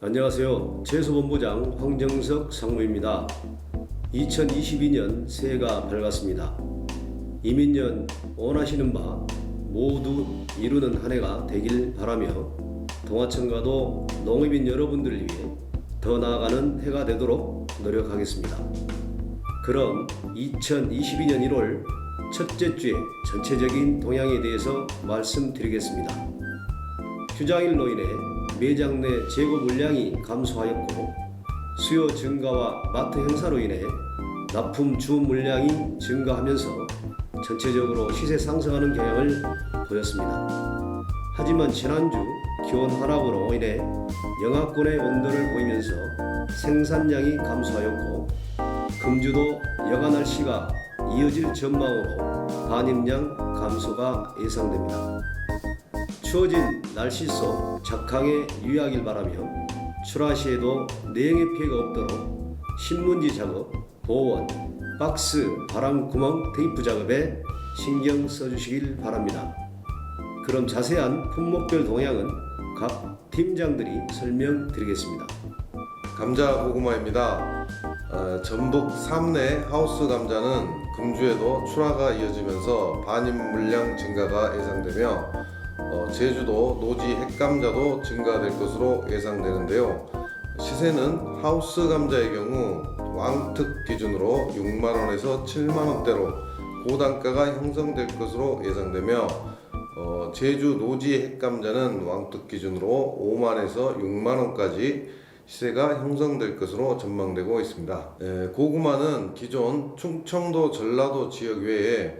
안녕하세요. 제소본부장 황정석 상무입니다. 2022년 새해가 밝았습니다. 이민년 원하시는 바 모두 이루는 한 해가 되길 바라며 동화청과도 농업인 여러분들을 위해 더 나아가는 해가 되도록 노력하겠습니다. 그럼 2022년 1월 첫째 주의 전체적인 동향에 대해서 말씀드리겠습니다. 휴장일로 인해 매장 내 재고 물량이 감소하였고 수요 증가와 마트 행사로 인해 납품 주문 물량이 증가하면서 전체적으로 시세 상승하는 경향을 보였습니다. 하지만 지난주 기온 하락으로 인해 영하권의 온도를 보이면서 생산량이 감소하였고 금주도 여가 날씨가 이어질 전망으로 반입량 감소가 예상됩니다. 추워진 날씨 속 작황에 유의하길 바라며 출하 시에도 내용의 피해가 없도록 신문지 작업, 보온, 박스, 바람 구멍 테이프 작업에 신경 써주시길 바랍니다. 그럼 자세한 품목별 동향은 각 팀장들이 설명드리겠습니다. 감자 고구마입니다. 전북 삼내 하우스 감자는 금주에도 출하가 이어지면서 반입 물량 증가가 예상되며 제주도 노지 핵감자도 증가될 것으로 예상되는데요. 시세는 하우스 감자의 경우 왕특 기준으로 6만원에서 7만원대로 고단가가 형성될 것으로 예상되며 제주 노지 핵감자는 왕특 기준으로 5만에서 6만원까지 시세가 형성될 것으로 전망되고 있습니다. 고구마는 기존 충청도 전라도 지역 외에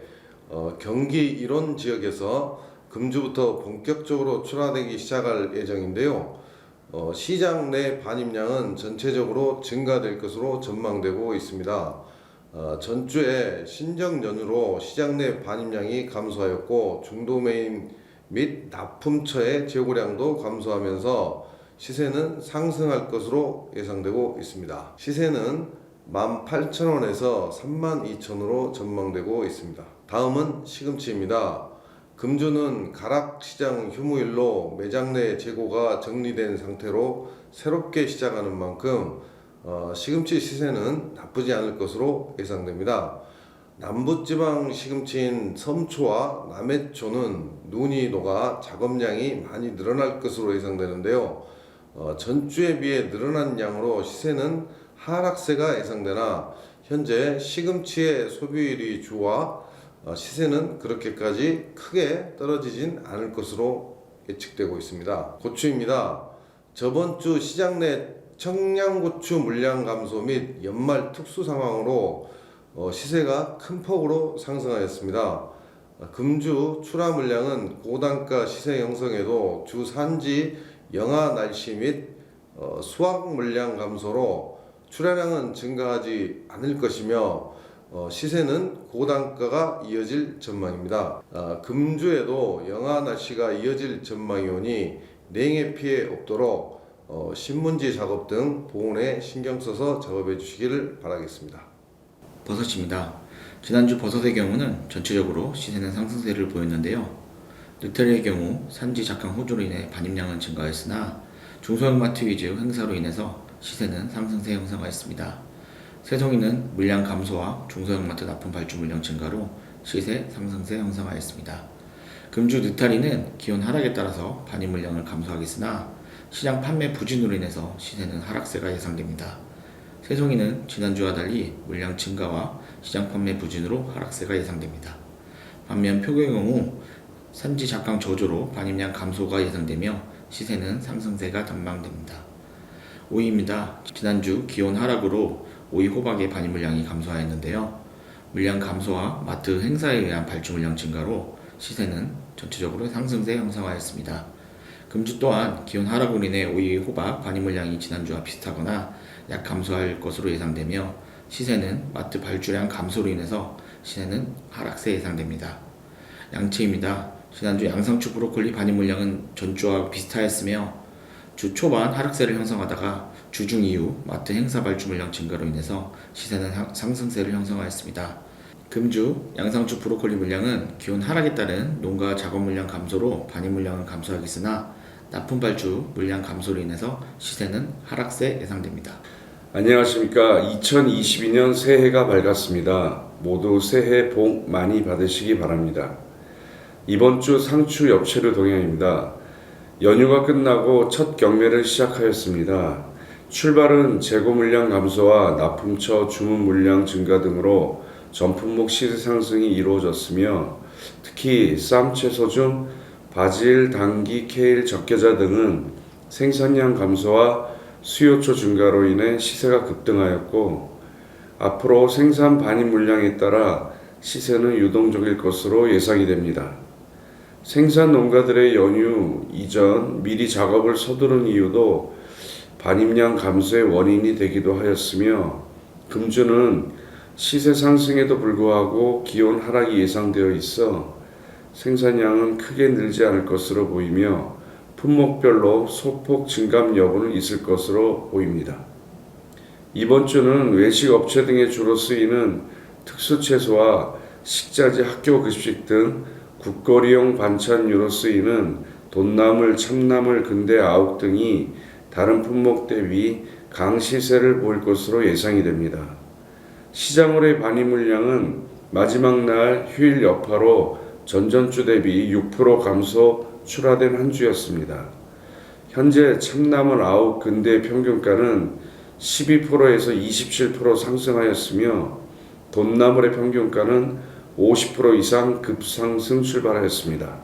경기 일원 지역에서 금주부터 본격적으로 출하되기 시작할 예정인데요. 시장 내 반입량은 전체적으로 증가될 것으로 전망되고 있습니다. 전주에 신정 연휴로 시장 내 반입량이 감소하였고 중도메인 및 납품처의 재고량도 감소하면서 시세는 상승할 것으로 예상되고 있습니다. 시세는 18,000원에서 32,000원으로 전망되고 있습니다. 다음은 시금치입니다. 금주는 가락시장 휴무일로 매장 내 재고가 정리된 상태로 새롭게 시작하는 만큼 시금치 시세는 나쁘지 않을 것으로 예상됩니다. 남부지방 시금치인 섬초와 남해초는 눈이 녹아 작업량이 많이 늘어날 것으로 예상되는데요. 전주에 비해 늘어난 양으로 시세는 하락세가 예상되나 현재 시금치의 소비율이 좋아 시세는 그렇게까지 크게 떨어지진 않을 것으로 예측되고 있습니다. 고추입니다. 저번 주 시장 내 청양고추 물량 감소 및 연말 특수 상황으로 시세가 큰 폭으로 상승하였습니다. 금주 출하 물량은 고단가 시세 형성에도 주 산지 영하 날씨 및 수확 물량 감소로 출하량은 증가하지 않을 것이며 시세는 고단가가 이어질 전망입니다. 금주에도 영하 날씨가 이어질 전망이오니 냉해 피해 없도록 신문지 작업 등 보온에 신경 써서 작업해 주시기를 바라겠습니다. 버섯입니다. 지난주 버섯의 경우는 전체적으로 시세는 상승세를 보였는데요. 느타리의 경우 산지 작황 호조로 인해 반입량은 증가했으나 중소형 마트 위주 행사로 인해서 시세는 상승세 형성하였습니다. 새송이는 물량 감소와 중소형 마트 납품 발주 물량 증가로 시세 상승세 형성하였습니다. 금주 느타리는 기온 하락에 따라서 반입 물량을 감소하겠으나 시장 판매 부진으로 인해서 시세는 하락세가 예상됩니다. 새송이는 지난주와 달리 물량 증가와 시장 판매 부진으로 하락세가 예상됩니다. 반면 표고의 경우 산지 작황 저조로 반입량 감소가 예상되며 시세는 상승세가 전망됩니다. 오이입니다. 지난주 기온 하락으로 오이 호박의 반입 물량이 감소하였는데요. 물량 감소와 마트 행사에 의한 발주 물량 증가로 시세는 전체적으로 상승세 형성하였습니다. 금주 또한 기온 하락으로 인해 오이 호박 반입 물량이 지난주와 비슷하거나 약 감소할 것으로 예상되며 시세는 마트 발주량 감소로 인해서 시세는 하락세 예상됩니다. 양채입니다. 지난주 양상추 브로콜리 반입 물량은 전주와 비슷하였으며 주 초반 하락세를 형성하다가 주중 이후 마트 행사 발주 물량 증가로 인해서 시세는 상승세를 형성하였습니다. 금주 양상추 브로콜리 물량은 기온 하락에 따른 농가 작업 물량 감소로 반입 물량은 감소하겠으나 납품 발주 물량 감소로 인해서 시세는 하락세 예상됩니다. 안녕하십니까. 2022년 새해가 밝았습니다. 모두 새해 복 많이 받으시기 바랍니다. 이번 주 상추 엽채류 동향입니다. 연휴가 끝나고 첫 경매를 시작하였습니다. 출발은 재고 물량 감소와 납품처 주문 물량 증가 등으로 전 품목 시세 상승이 이루어졌으며 특히 쌈 채소 중 바질, 당귀, 케일, 적게자 등은 생산량 감소와 수요처 증가로 인해 시세가 급등하였고 앞으로 생산 반입 물량에 따라 시세는 유동적일 것으로 예상이 됩니다. 생산 농가들의 연휴 이전 미리 작업을 서두른 이유도 반입량 감소의 원인이 되기도 하였으며 금주는 시세 상승에도 불구하고 기온 하락이 예상되어 있어 생산량은 크게 늘지 않을 것으로 보이며 품목별로 소폭 증감 여부는 있을 것으로 보입니다. 이번 주는 외식 업체 등에 주로 쓰이는 특수채소와 식자재 학교 급식 등 국거리용 반찬류로 쓰이는 돈나물, 참나물, 근대 아욱 등이 다른 품목 대비 강시세를 보일 것으로 예상이 됩니다. 시장으로의 반입 물량은 마지막 날 휴일 여파로 전전주 대비 6% 감소 출하된 한 주였습니다. 현재 참나물 아욱 근대 평균가는 12%에서 27% 상승하였으며 돈나물의 평균가는 50% 이상 급상승 출발하였습니다.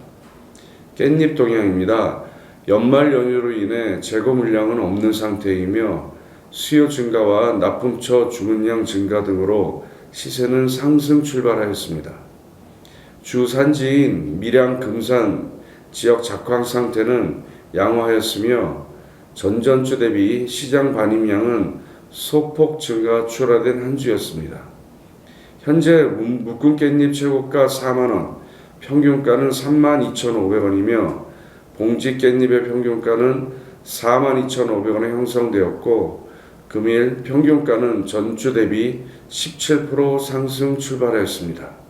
깻잎 동향입니다. 연말 연휴로 인해 재고 물량은 없는 상태이며 수요 증가와 납품처 주문량 증가 등으로 시세는 상승 출발하였습니다. 주 산지인 밀양, 금산 지역 작황 상태는 양호하였으며 전전주 대비 시장 반입량은 소폭 증가 출하된 한 주였습니다. 현재 묶음 깻잎 최고가 4만원, 평균가는 32,500원이며 봉지 깻잎의 평균가는 42,500원에 형성되었고 금일 평균가는 전주 대비 17% 상승 출발하였습니다.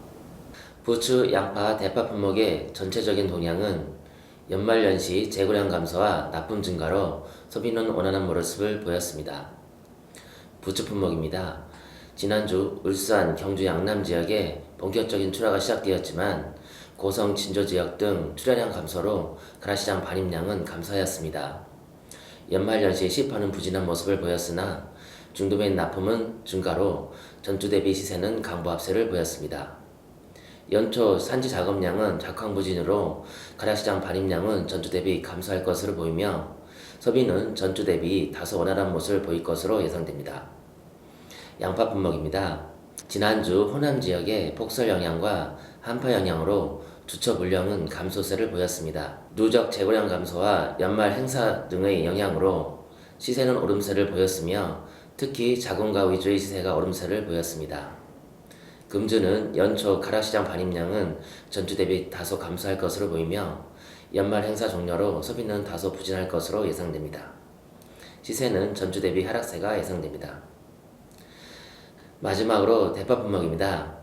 부추, 양파, 대파 품목의 전체적인 동향은 연말연시 재고량 감소와 납품 증가로 소비는 원활한 모습을 보였습니다. 부추 품목입니다. 지난주 울산, 경주 양남 지역에 본격적인 출하가 시작되었지만 고성, 진조 지역 등 출하량 감소로 가라시장 반입량은 감소하였습니다. 연말연시 시판은 부진한 모습을 보였으나 중도매인 납품은 증가로 전주 대비 시세는 강보합세를 보였습니다. 연초 산지 작업량은 작황 부진으로 가락시장 반입량은 전주 대비 감소할 것으로 보이며 소비는 전주 대비 다소 원활한 모습을 보일 것으로 예상됩니다. 양파 품목입니다. 지난주 호남 지역의 폭설 영향과 한파 영향으로 주처 물량은 감소세를 보였습니다. 누적 재고량 감소와 연말 행사 등의 영향으로 시세는 오름세를 보였으며 특히 자군가 위주의 시세가 오름세를 보였습니다. 금주는 연초 가락시장 반입량은 전주 대비 다소 감소할 것으로 보이며 연말 행사 종료로 소비는 다소 부진할 것으로 예상됩니다. 시세는 전주 대비 하락세가 예상됩니다. 마지막으로 대파 품목입니다.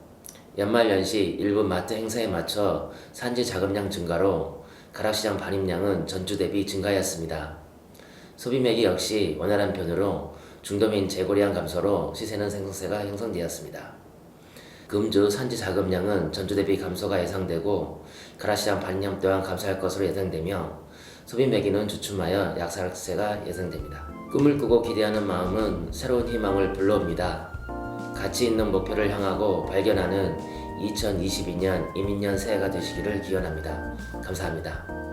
연말연시 일부 마트 행사에 맞춰 산지 작업량 증가로 가락시장 반입량은 전주 대비 증가하였습니다. 소비매기 역시 원활한 편으로 중도매인 재고량 감소로 시세는 상승세가 형성되었습니다. 금주 산지 작업량은 전주 대비 감소가 예상되고 가락시장 반입량 또한 감소할 것으로 예상되며 소비매기는 주춤하여 약하락세가 예상됩니다. 꿈을 꾸고 기대하는 마음은 새로운 희망을 불러옵니다. 가치 있는 목표를 향하고 발견하는 2022년 이민년 새해가 되시기를 기원합니다. 감사합니다.